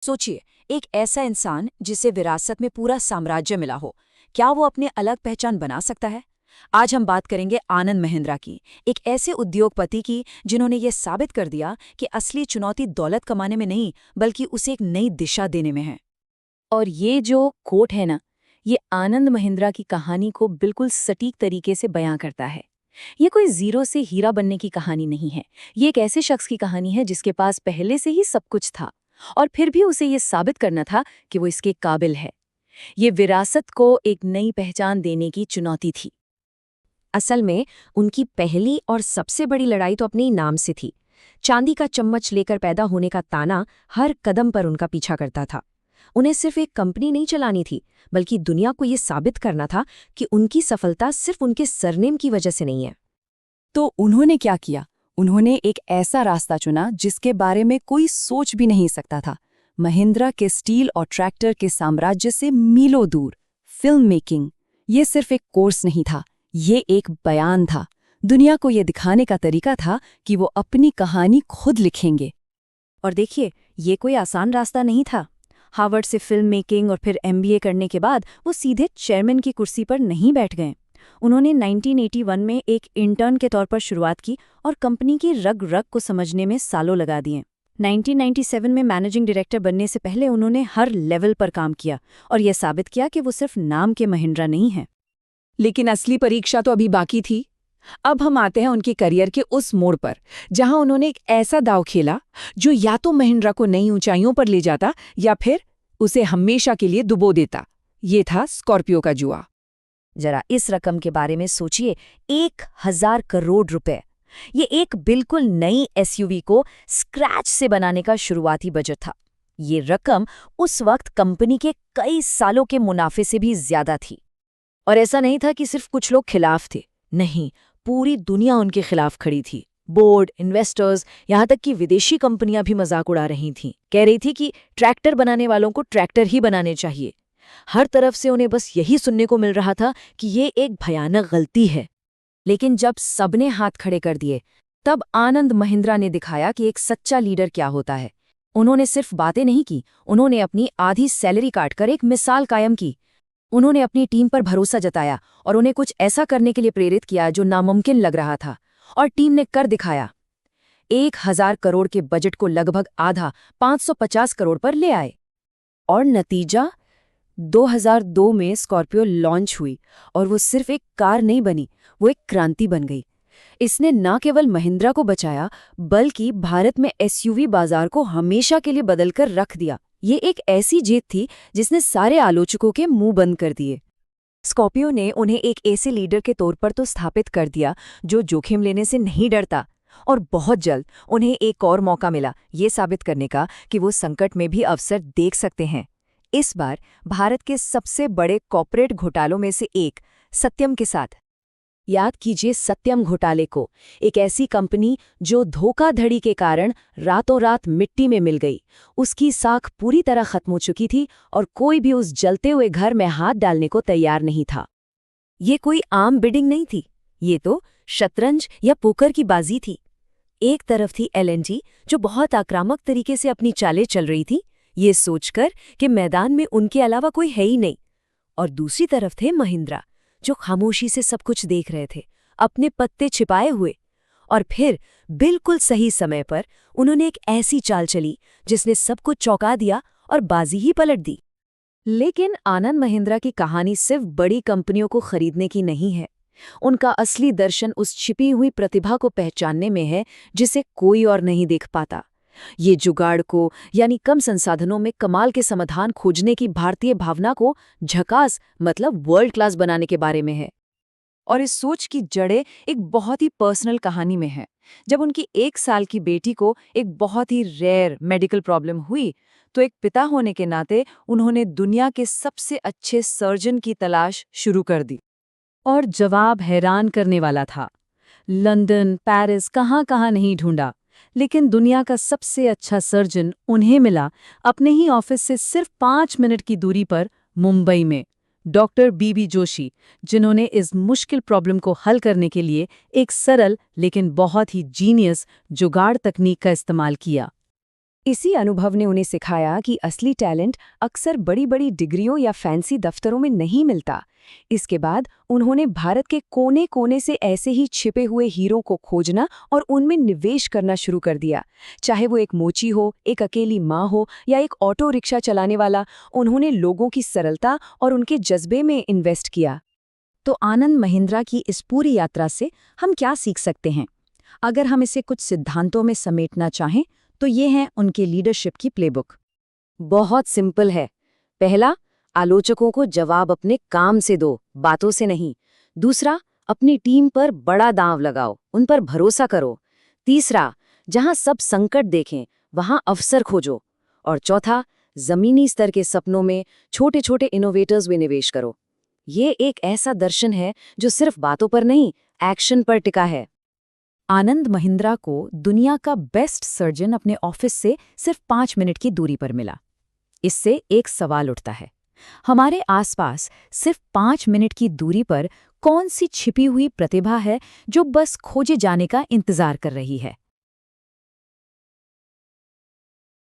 सोचिए, एक ऐसा इंसान जिसे विरासत में पूरा साम्राज्य मिला हो, क्या वो अपनी अलग पहचान बना सकता है? आज हम बात करेंगे आनंद महिंद्रा की, एक ऐसे उद्योगपति की जिन्होंने ये साबित कर दिया कि असली चुनौती दौलत कमाने में नहीं, बल्कि उसे एक नई दिशा देने में है। और ये जो कोट है ना, ये आनंद महिंद्रा की कहानी को बिल्कुल सटीक तरीके से बयां करता है। ये कोई जीरो से हीरा बनने की कहानी नहीं है। ये एक ऐसे शख्स की कहानी है जिसके पास पहले से ही सब कुछ था और फिर भी उसे ये साबित करना था कि वो इसके काबिल है। ये विरासत को एक नई पहचान देने की चुनौती थी। असल में उनकी पहली और सबसे बड़ी लड़ाई तो अपने ही नाम से थी। चांदी का चम्मच लेकर पैदा होने का ताना हर कदम पर उनका पीछा करता था। उन्हें सिर्फ एक कंपनी नहीं चलानी थी, बल्कि दुनिया को ये साबित करना था कि उनकी सफलता सिर्फ उनके सरनेम की वजह से नहीं है। तो उन्होंने क्या किया? उन्होंने एक ऐसा रास्ता चुना जिसके बारे में कोई सोच भी नहीं सकता था। महिंद्रा के स्टील और ट्रैक्टर के साम्राज्य से मीलों दूर फिल्म मेकिंग। ये सिर्फ एक कोर्स नहीं था, ये एक बयान था। दुनिया को ये दिखाने का तरीका था कि वो अपनी कहानी खुद लिखेंगे। और देखिए, ये कोई आसान रास्ता नहीं था। हार्वर्ड से फिल्म मेकिंग और फिर एमबीए करने के बाद वो सीधे चेयरमैन की कुर्सी पर नहीं बैठ गए। उन्होंने 1981 में एक इंटर्न के तौर पर शुरुआत की और कंपनी की रग रग को समझने में सालों लगा दिए। 1997 में मैनेजिंग डायरेक्टर बनने से पहले उन्होंने हर लेवल पर काम किया और यह साबित किया कि वो सिर्फ नाम के महिंद्रा नहीं हैं। लेकिन असली परीक्षा तो अभी बाकी थी। अब हम आते हैं उनके करियर के उस मोड़ पर जहां उन्होंने एक ऐसा दांव खेला जो या तो महिंद्रा को नई ऊंचाइयों पर ले जाता या फिर उसे हमेशा के लिए डुबो देता। ये था स्कॉर्पियो का जुआ। जरा इस रकम के बारे में सोचिए, 1000 करोड़ रुपए। ये एक बिल्कुल नई एसयूवी को स्क्रैच से बनाने का शुरुआती बजट था। ये रकम उस वक्त कंपनी के कई सालों के मुनाफे से भी ज्यादा थी। और ऐसा नहीं था कि सिर्फ कुछ लोग खिलाफ थे, नहीं, पूरी दुनिया उनके खिलाफ खड़ी थी। बोर्ड, इन्वेस्टर्स, यहाँ तक कि विदेशी कंपनियां भी मजाक उड़ा रही थीं। कह रही थी कि ट्रैक्टर बनाने वालों को ट्रैक्टर ही बनाने चाहिए। हर तरफ से उन्हें बस यही सुनने को मिल रहा था कि ये एक भयानक गलती है। लेकिन जब सबने हाथ खड़े कर दिए, तब आनंद महिंद्रा ने दिखाया कि एक सच्चा लीडर क्या होता है। उन्होंने सिर्फ बातें नहीं की, उन्होंने अपनी आधी सैलरी काटकर एक मिसाल कायम की। उन्होंने अपनी टीम पर भरोसा जताया और उन्हें कुछ ऐसा करने के लिए प्रेरित किया जो नामुमकिन लग रहा था, और टीम ने कर दिखाया। 1000 करोड़ के बजट को लगभग आधा 550 करोड़ पर ले आए। और नतीजा, 2002 में स्कॉर्पियो लॉन्च हुई और वो सिर्फ एक कार नहीं बनी, वो एक क्रांति बन गई। इसने न केवल महिंद्रा को बचाया, बल्कि भारत में एसयूवी बाजार को हमेशा के लिए बदलकर रख दिया। ये एक ऐसी जीत थी जिसने सारे आलोचकों के मुंह बंद कर दिए। स्कॉर्पियो ने उन्हें एक ऐसे लीडर के तौर पर तो स्थापित कर दिया जो जोखिम लेने से नहीं डरता। और बहुत जल्द उन्हें एक और मौका मिला ये साबित करने का कि वो संकट में भी अवसर देख सकते हैं। इस बार भारत के सबसे बड़े कॉर्पोरेट घोटालों में से एक, सत्यम के साथ। याद कीजिए सत्यम घोटाले को, एक ऐसी कंपनी जो धोखाधड़ी के कारण रातों रात मिट्टी में मिल गई। उसकी साख पूरी तरह खत्म हो चुकी थी और कोई भी उस जलते हुए घर में हाथ डालने को तैयार नहीं था। ये कोई आम बिडिंग नहीं थी, ये तो शतरंज या पोकर की बाजी थी। एक तरफ थी एलएनजी, जो बहुत आक्रामक तरीके से अपनी चालें चल रही थी, ये सोचकर कि मैदान में उनके अलावा कोई है ही नहीं। और दूसरी तरफ थे महिंद्रा, जो खामोशी से सब कुछ देख रहे थे, अपने पत्ते छिपाए हुए। और फिर बिल्कुल सही समय पर उन्होंने एक ऐसी चाल चली जिसने सबको चौंका दिया और बाजी ही पलट दी। लेकिन आनंद महिंद्रा की कहानी सिर्फ बड़ी कंपनियों को खरीदने की नहीं है। उनका असली दर्शन उस छिपी हुई प्रतिभा को पहचानने में है जिसे कोई और नहीं देख पाता। ये जुगाड़ को, यानी कम संसाधनों में कमाल के समाधान खोजने की भारतीय भावना को झकास मतलब वर्ल्ड क्लास बनाने के बारे में है। और इस सोच की जड़ें एक बहुत ही पर्सनल कहानी में है। जब उनकी 1 साल की बेटी को एक बहुत ही रेयर मेडिकल प्रॉब्लम हुई, तो एक पिता होने के नाते उन्होंने दुनिया के सबसे अच्छे सर्जन की तलाश शुरू कर दी। और जवाब हैरान करने वाला था। लंदन, पेरिस, कहाँ नहीं ढूंढा, लेकिन दुनिया का सबसे अच्छा सर्जन उन्हें मिला अपने ही ऑफिस से सिर्फ 5 मिनट की दूरी पर, मुंबई में। डॉक्टर बीबी जोशी, जिन्होंने इस मुश्किल प्रॉब्लम को हल करने के लिए एक सरल लेकिन बहुत ही जीनियस जुगाड़ तकनीक का इस्तेमाल किया। इसी अनुभव ने उन्हें सिखाया कि असली टैलेंट अक्सर बड़ी बड़ी डिग्रियों या फैंसी दफ्तरों में नहीं मिलता। इसके बाद उन्होंने भारत के कोने कोने से ऐसे ही छिपे हुए हीरों को खोजना और उनमें निवेश करना शुरू कर दिया। चाहे वो एक मोची हो, एक अकेली माँ हो या एक ऑटो रिक्शा चलाने वाला, उन्होंने लोगों की सरलता और उनके जज्बे में इन्वेस्ट किया। तो आनंद महिंद्रा की इस पूरी यात्रा से हम क्या सीख सकते हैं? अगर हम इसे कुछ सिद्धांतों में समेटना चाहें तो ये है उनके लीडरशिप की प्लेबुक। बहुत सिंपल है। पहला, आलोचकों को जवाब अपने काम से दो, बातों से नहीं। दूसरा, अपनी टीम पर बड़ा दांव लगाओ, उन पर भरोसा करो। तीसरा, जहां सब संकट देखें वहां अवसर खोजो। और चौथा, जमीनी स्तर के सपनों में छोटे छोटे इनोवेटर्स में निवेश करो। ये एक ऐसा दर्शन है जो सिर्फ बातों पर नहीं, एक्शन पर टिका है। आनंद महिंद्रा को दुनिया का बेस्ट सर्जन अपने ऑफिस से सिर्फ 5 मिनट की दूरी पर मिला। इससे एक सवाल उठता है, हमारे आसपास सिर्फ 5 मिनट की दूरी पर कौन सी छिपी हुई प्रतिभा है जो बस खोजे जाने का इंतजार कर रही है?